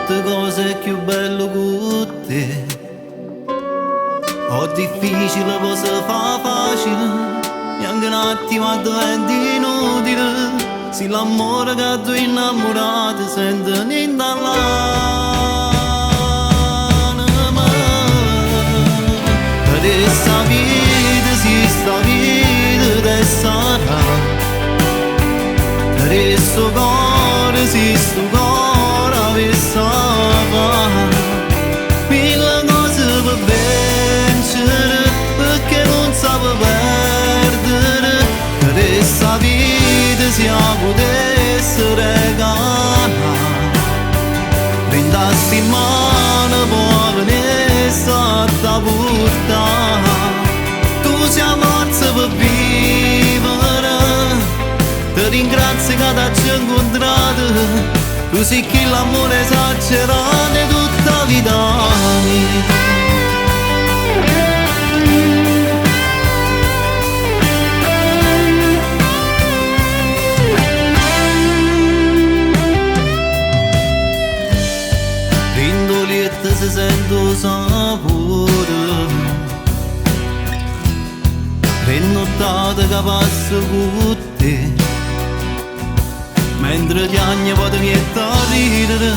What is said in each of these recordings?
molte cose più belle con te. Ho difficile poi si fa facile, e anche un attimo diventa inutile, se l'amore che tu innamorato sente niente all'anima. Adesso la vita si sta vita e sarà, adesso cuore si sto cuore avesse va, mille cose per vincere perché non sape perdere, che adesso la vita si potesse regalare, prendassi in mano può venire a portare, tu sei forza per vivere. Ti ringrazio che ti ho incontrato, così che l'amore esagerato è tutta vita mia. Rindolietta si sente il sapore, le nottate che passo con te, mentre gli anni vado mietta a ridere,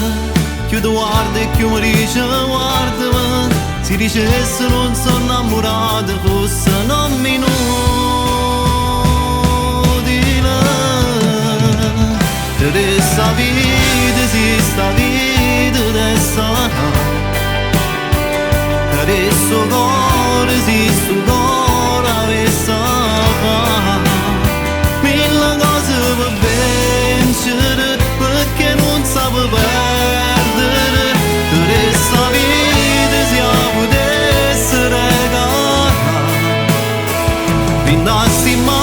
più ti guardo e più mi dice guardami, si dicesse non sono innamorato fosse non inutile, che adesso la vita si sta vita e sarà, che adesso cuore si sto cuore avesse va, mille cose per vincere perché non sape perdere, che adesso la vita si potesse regalare, prendassi in mano